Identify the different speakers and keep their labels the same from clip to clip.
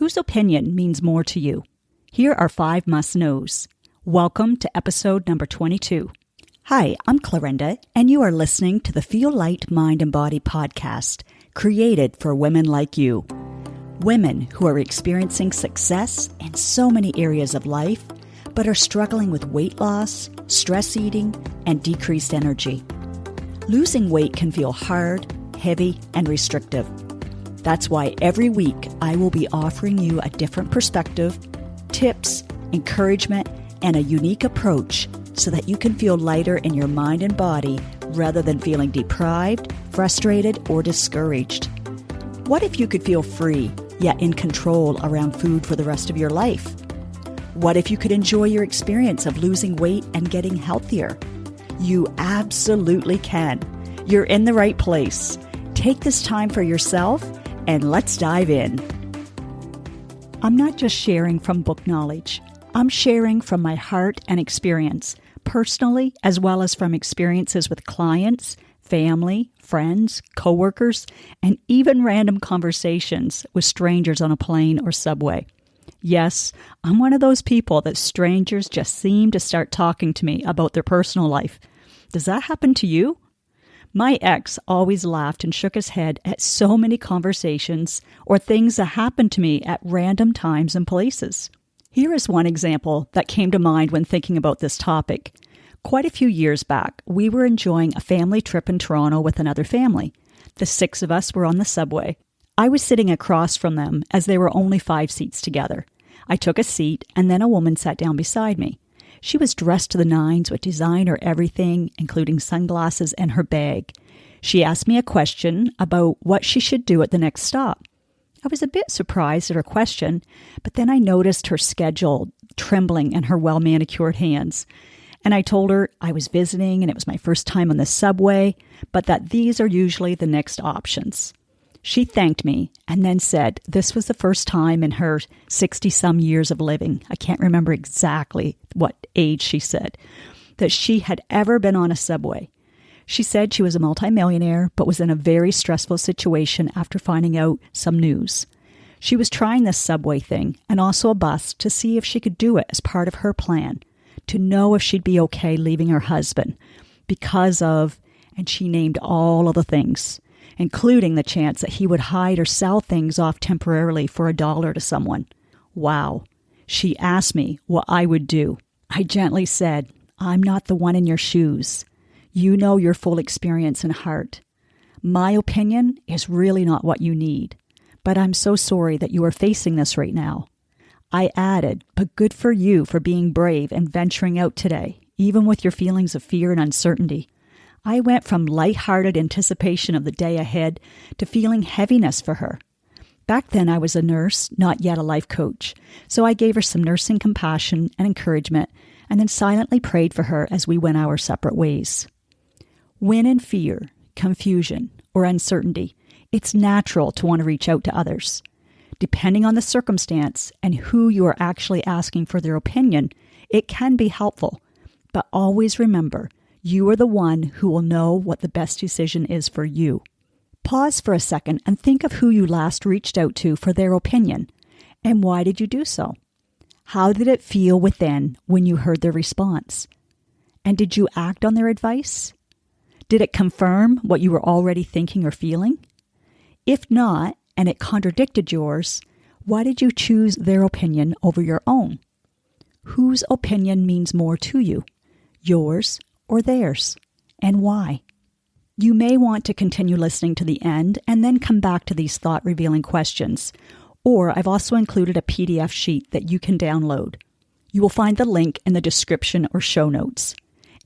Speaker 1: Whose opinion means more to you? Here are 5 must-knows. Welcome to episode number 22. Hi, I'm Clarinda, and you are listening to the Feel Light Mind and Body podcast, created for women like you. Women who are experiencing success in so many areas of life, but are struggling with weight loss, stress eating, and decreased energy. Losing weight can feel hard, heavy, and restrictive. That's why every week I will be offering you a different perspective, tips, encouragement, and a unique approach so that you can feel lighter in your mind and body rather than feeling deprived, frustrated, or discouraged. What if you could feel free, yet in control around food for the rest of your life? What if you could enjoy your experience of losing weight and getting healthier? You absolutely can. You're in the right place. Take this time for yourself and let's dive in. I'm not just sharing from book knowledge. I'm sharing from my heart and experience, personally as well as from experiences with clients, family, friends, coworkers, and even random conversations with strangers on a plane or subway. Yes, I'm one of those people that strangers just seem to start talking to me about their personal life. Does that happen to you? My ex always laughed and shook his head at so many conversations or things that happened to me at random times and places. Here is one example that came to mind when thinking about this topic. Quite a few years back, we were enjoying a family trip in Toronto with another family. The 6 of us were on the subway. I was sitting across from them as there were only 5 seats together. I took a seat and then a woman sat down beside me. She was dressed to the nines with designer everything, including sunglasses and her bag. She asked me a question about what she should do at the next stop. I was a bit surprised at her question, but then I noticed her schedule trembling in her well-manicured hands. And I told her I was visiting and it was my first time on the subway, but that these are usually the next options. She thanked me and then said this was the first time in her 60-some years of living, I can't remember exactly what age she said, that she had ever been on a subway. She said she was a multimillionaire, but was in a very stressful situation after finding out some news. She was trying this subway thing and also a bus to see if she could do it as part of her plan, to know if she'd be okay leaving her husband because of, and she named all of the things, including the chance that he would hide or sell things off temporarily for $1 to someone. Wow. She asked me what I would do. I gently said, I'm not the one in your shoes. You know your full experience and heart. My opinion is really not what you need, but I'm so sorry that you are facing this right now. I added, but good for you for being brave and venturing out today, even with your feelings of fear and uncertainty. I went from lighthearted anticipation of the day ahead to feeling heaviness for her. Back then I was a nurse, not yet a life coach, so I gave her some nursing compassion and encouragement and then silently prayed for her as we went our separate ways. When in fear, confusion, or uncertainty, it's natural to want to reach out to others. Depending on the circumstance and who you are actually asking for their opinion, it can be helpful, but always remember, you are the one who will know what the best decision is for you. Pause for a second and think of who you last reached out to for their opinion, and why did you do so? How did it feel within when you heard their response? And did you act on their advice? Did it confirm what you were already thinking or feeling? If not, and it contradicted yours, why did you choose their opinion over your own? Whose opinion means more to you, yours or theirs, and why? You may want to continue listening to the end and then come back to these thought-revealing questions, or I've also included a PDF sheet that you can download. You will find the link in the description or show notes.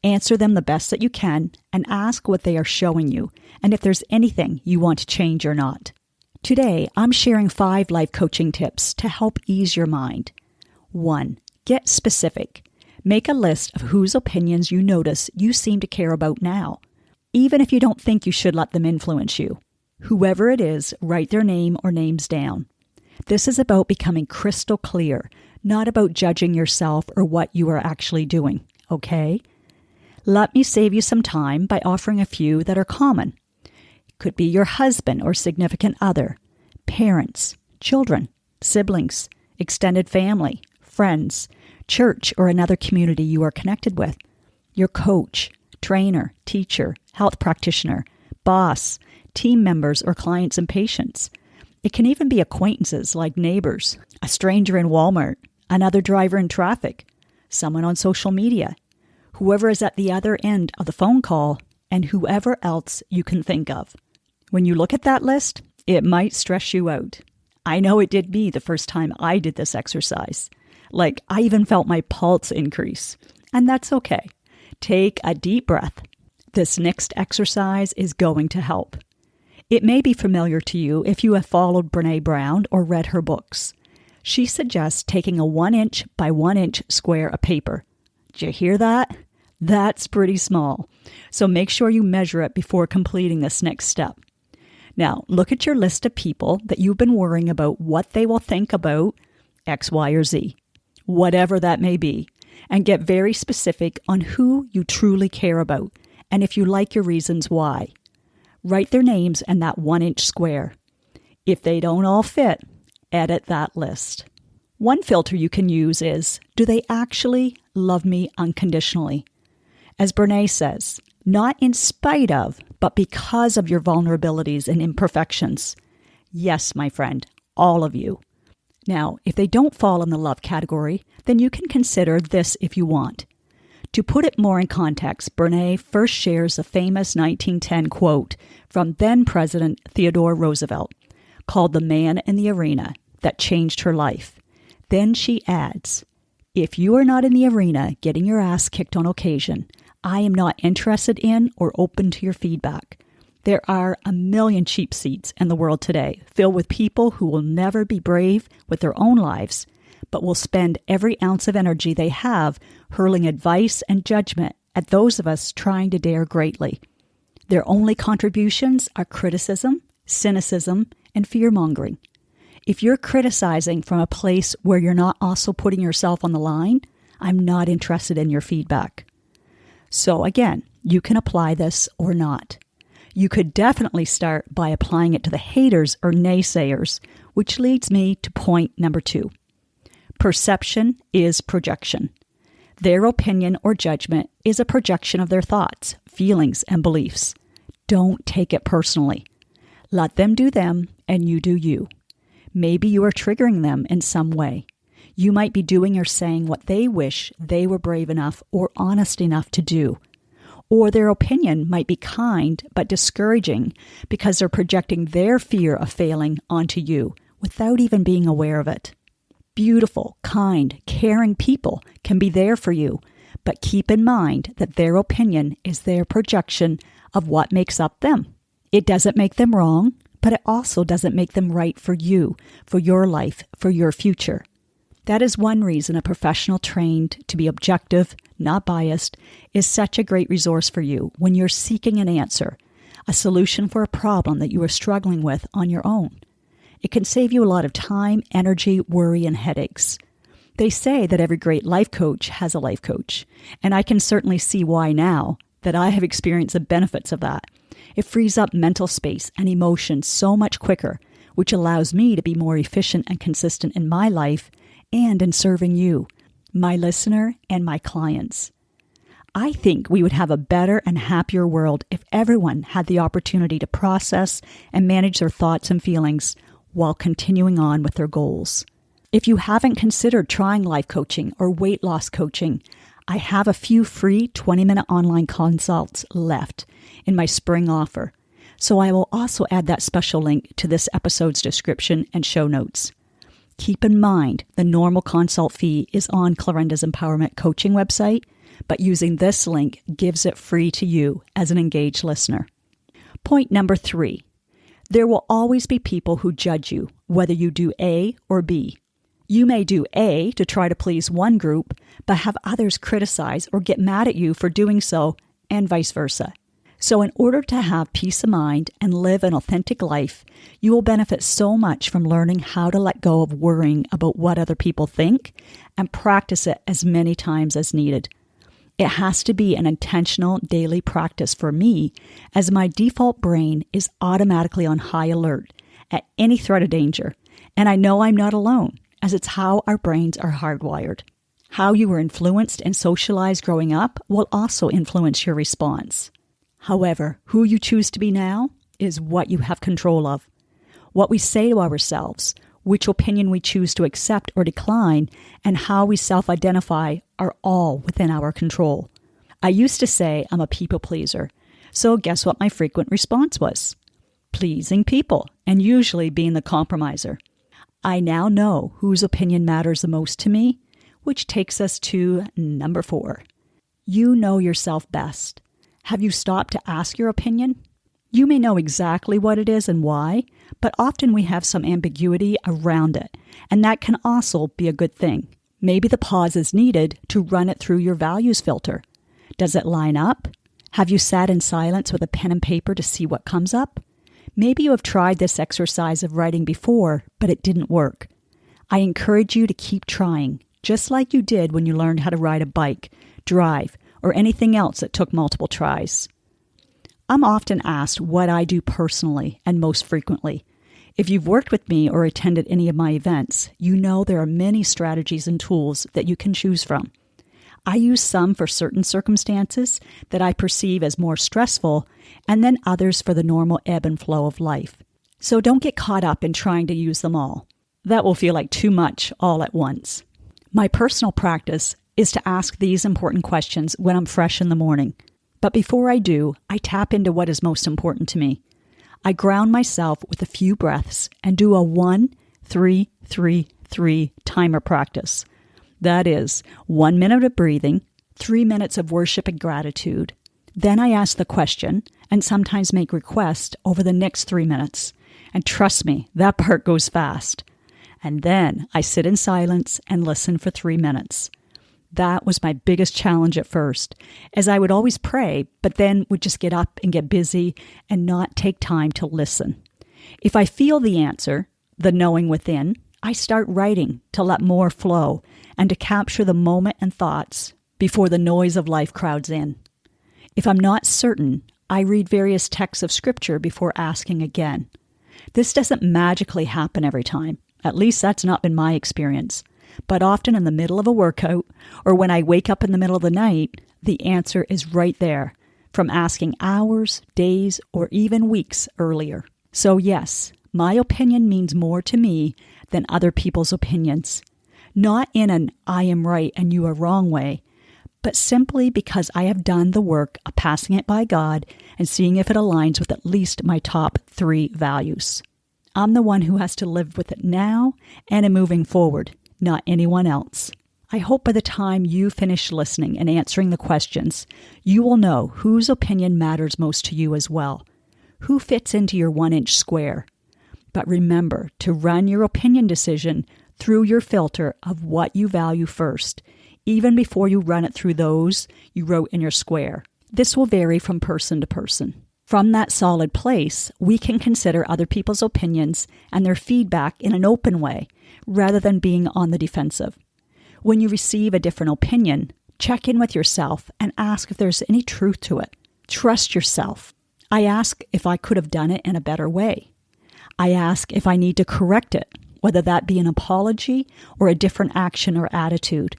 Speaker 1: Answer them the best that you can and ask what they are showing you and if there's anything you want to change or not. Today, I'm sharing 5 life coaching tips to help ease your mind. 1. Get specific. Make a list of whose opinions you notice you seem to care about now, even if you don't think you should let them influence you. Whoever it is, write their name or names down. This is about becoming crystal clear, not about judging yourself or what you are actually doing, okay? Let me save you some time by offering a few that are common. It could be your husband or significant other, parents, children, siblings, extended family, friends, church, or another community you are connected with, your coach, trainer, teacher, health practitioner, boss, team members, or clients and patients. It can even be acquaintances like neighbors, a stranger in Walmart, another driver in traffic, someone on social media, whoever is at the other end of the phone call, and whoever else you can think of. When you look at that list, it might stress you out. I know it did me the first time I did this exercise. Like, I even felt my pulse increase. And that's okay. Take a deep breath. This next exercise is going to help. It may be familiar to you if you have followed Brené Brown or read her books. She suggests taking a 1 inch by 1 inch square of paper. Did you hear that? That's pretty small. So make sure you measure it before completing this next step. Now, look at your list of people that you've been worrying about what they will think about X, Y, or Z, whatever that may be, and get very specific on who you truly care about and if you like your reasons why. Write their names in that 1 inch square. If they don't all fit, edit that list. One filter you can use is, do they actually love me unconditionally? As Brené says, not in spite of, but because of your vulnerabilities and imperfections. Yes, my friend, all of you. Now, if they don't fall in the love category, then you can consider this if you want. To put it more in context, Brené first shares a famous 1910 quote from then-President Theodore Roosevelt, called "The Man in the Arena," that changed her life. Then she adds, "If you are not in the arena getting your ass kicked on occasion, I am not interested in or open to your feedback." There are a million cheap seats in the world today, filled with people who will never be brave with their own lives, but will spend every ounce of energy they have hurling advice and judgment at those of us trying to dare greatly. Their only contributions are criticism, cynicism, and fear-mongering. If you're criticizing from a place where you're not also putting yourself on the line, I'm not interested in your feedback. So again, you can apply this or not. You could definitely start by applying it to the haters or naysayers, which leads me to point number 2. Perception is projection. Their opinion or judgment is a projection of their thoughts, feelings, and beliefs. Don't take it personally. Let them do them and you do you. Maybe you are triggering them in some way. You might be doing or saying what they wish they were brave enough or honest enough to do. Or their opinion might be kind but discouraging because they're projecting their fear of failing onto you without even being aware of it. Beautiful, kind, caring people can be there for you, but keep in mind that their opinion is their projection of what makes up them. It doesn't make them wrong, but it also doesn't make them right for you, for your life, for your future. That is one reason a professional trained to be objective, not biased, is such a great resource for you when you're seeking an answer, a solution for a problem that you are struggling with on your own. It can save you a lot of time, energy, worry, and headaches. They say that every great life coach has a life coach, and I can certainly see why now that I have experienced the benefits of that. It frees up mental space and emotion so much quicker, which allows me to be more efficient and consistent in my life and in serving you, my listener, and my clients. I think we would have a better and happier world if everyone had the opportunity to process and manage their thoughts and feelings while continuing on with their goals. If you haven't considered trying life coaching or weight loss coaching, I have a few free 20-minute online consults left in my spring offer, so I will also add that special link to this episode's description and show notes. Keep in mind, the normal consult fee is on Clarenda's Empowerment Coaching website, but using this link gives it free to you as an engaged listener. Point number 3. There will always be people who judge you, whether you do A or B. You may do A to try to please one group, but have others criticize or get mad at you for doing so, and vice versa. So in order to have peace of mind and live an authentic life, you will benefit so much from learning how to let go of worrying about what other people think and practice it as many times as needed. It has to be an intentional daily practice for me, as my default brain is automatically on high alert at any threat of danger, And I know I'm not alone, as it's how our brains are hardwired. How you were influenced and socialized growing up will also influence your response. However, who you choose to be now is what you have control of. What we say to ourselves, which opinion we choose to accept or decline, and how we self-identify are all within our control. I used to say I'm a people pleaser, so guess what my frequent response was? Pleasing people, and usually being the compromiser. I now know whose opinion matters the most to me, which takes us to number 4. You know yourself best. Have you stopped to ask your opinion? You may know exactly what it is and why, but often we have some ambiguity around it, and that can also be a good thing. Maybe the pause is needed to run it through your values filter. Does it line up? Have you sat in silence with a pen and paper to see what comes up? Maybe you have tried this exercise of writing before, but it didn't work. I encourage you to keep trying, just like you did when you learned how to ride a bike, drive, or anything else that took multiple tries. I'm often asked what I do personally and most frequently. If you've worked with me or attended any of my events, you know there are many strategies and tools that you can choose from. I use some for certain circumstances that I perceive as more stressful, and then others for the normal ebb and flow of life. So don't get caught up in trying to use them all. That will feel like too much all at once. My personal practice is to ask these important questions when I'm fresh in the morning. But before I do, I tap into what is most important to me. I ground myself with a few breaths and do a 1-3-3-3 timer practice. That is 1 minute of breathing, 3 minutes of worship and gratitude. Then I ask the question and sometimes make requests over the next 3 minutes. And trust me, that part goes fast. And then I sit in silence and listen for 3 minutes. That was my biggest challenge at first, as I would always pray, but then would just get up and get busy and not take time to listen. If I feel the answer, the knowing within, I start writing to let more flow and to capture the moment and thoughts before the noise of life crowds in. If I'm not certain, I read various texts of scripture before asking again. This doesn't magically happen every time. At least that's not been my experience. But often in the middle of a workout, or when I wake up in the middle of the night, the answer is right there, from asking hours, days, or even weeks earlier. So yes, my opinion means more to me than other people's opinions. Not in an I am right and you are wrong way, but simply because I have done the work of passing it by God and seeing if it aligns with at least my top 3 values. I'm the one who has to live with it now and in moving forward, not anyone else. I hope by the time you finish listening and answering the questions, you will know whose opinion matters most to you as well. Who fits into your 1-inch square? But remember to run your opinion decision through your filter of what you value first, even before you run it through those you wrote in your square. This will vary from person to person. From that solid place, we can consider other people's opinions and their feedback in an open way, rather than being on the defensive. When you receive a different opinion, check in with yourself and ask if there's any truth to it. Trust yourself. I ask if I could have done it in a better way. I ask if I need to correct it, whether that be an apology or a different action or attitude.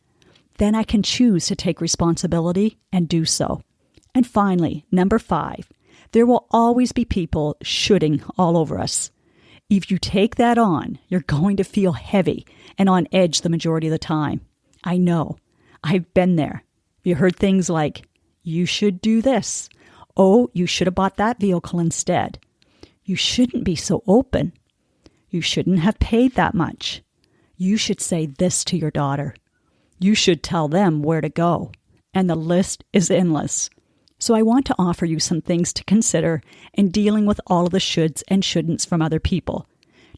Speaker 1: Then I can choose to take responsibility and do so. And finally, number 5, there will always be people shoulding all over us. If you take that on, you're going to feel heavy and on edge the majority of the time. I know. I've been there. You heard things like, you should do this. Oh, you should have bought that vehicle instead. You shouldn't be so open. You shouldn't have paid that much. You should say this to your daughter. You should tell them where to go. And the list is endless. So I want to offer you some things to consider in dealing with all of the shoulds and shouldn'ts from other people.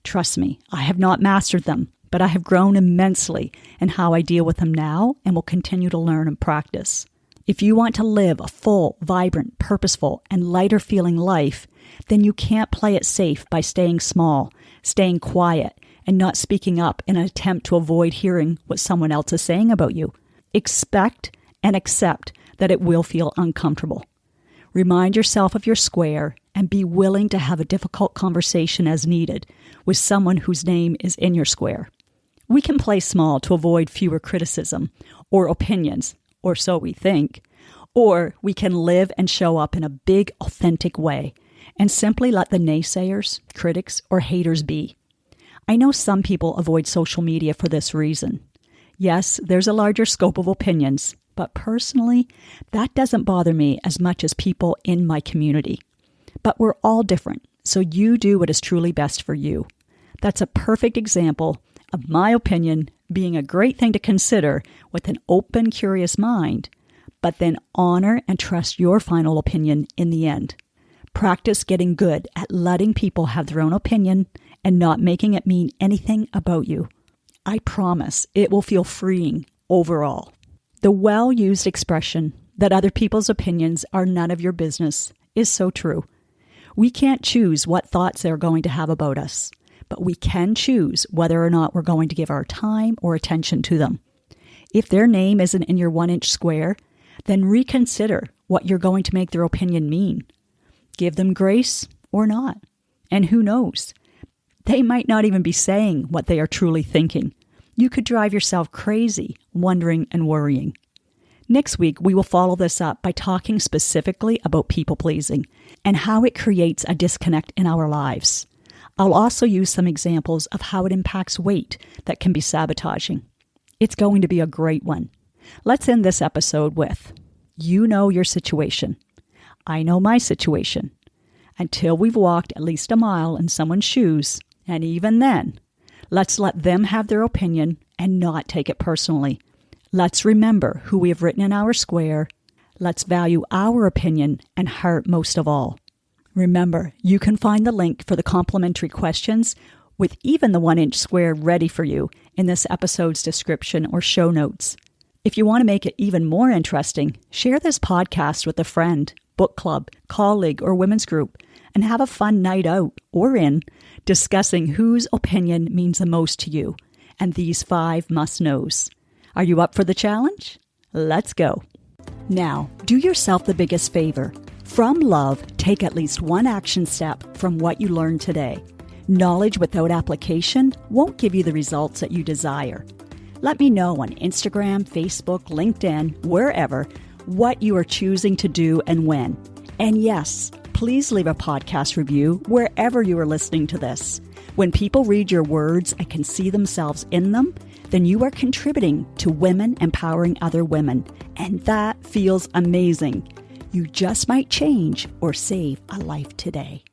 Speaker 1: Trust me, I have not mastered them, but I have grown immensely in how I deal with them now and will continue to learn and practice. If you want to live a full, vibrant, purposeful, and lighter feeling life, then you can't play it safe by staying small, staying quiet, and not speaking up in an attempt to avoid hearing what someone else is saying about you. Expect and accept that it will feel uncomfortable. Remind yourself of your square and be willing to have a difficult conversation as needed with someone whose name is in your square. We can play small to avoid fewer criticism or opinions, or so we think. Or we can live and show up in a big, authentic way and simply let the naysayers, critics, or haters be. I know some people avoid social media for this reason. Yes, there's a larger scope of opinions, but personally, that doesn't bother me as much as people in my community. But we're all different, so you do what is truly best for you. That's a perfect example of my opinion being a great thing to consider with an open, curious mind, but then honor and trust your final opinion in the end. Practice getting good at letting people have their own opinion and not making it mean anything about you. I promise it will feel freeing overall. The well-used expression that other people's opinions are none of your business is so true. We can't choose what thoughts they're going to have about us, but we can choose whether or not we're going to give our time or attention to them. If their name isn't in your 1-inch square, then reconsider what you're going to make their opinion mean. Give them grace or not. And who knows? They might not even be saying what they are truly thinking. You could drive yourself crazy, wondering and worrying. Next week, we will follow this up by talking specifically about people-pleasing and how it creates a disconnect in our lives. I'll also use some examples of how it impacts weight that can be sabotaging. It's going to be a great one. Let's end this episode with, you know your situation. I know my situation. Until we've walked at least a mile in someone's shoes, and even then, let's let them have their opinion and not take it personally. Let's remember who we have written in our square. Let's value our opinion and heart most of all. Remember, you can find the link for the complimentary questions with even the 1-inch square ready for you in this episode's description or show notes. If you want to make it even more interesting, share this podcast with a friend, book club, colleague, or women's group, and have a fun night out or in discussing whose opinion means the most to you and these 5 must-knows. Are you up for the challenge? Let's go. Now, do yourself the biggest favor. From love, take at least one action step from what you learned today. Knowledge without application won't give you the results that you desire. Let me know on Instagram, Facebook, LinkedIn, wherever, what you are choosing to do and when. And yes, please leave a podcast review wherever you are listening to this. When people read your words and can see themselves in them, then you are contributing to women empowering other women. And that feels amazing. You just might change or save a life today.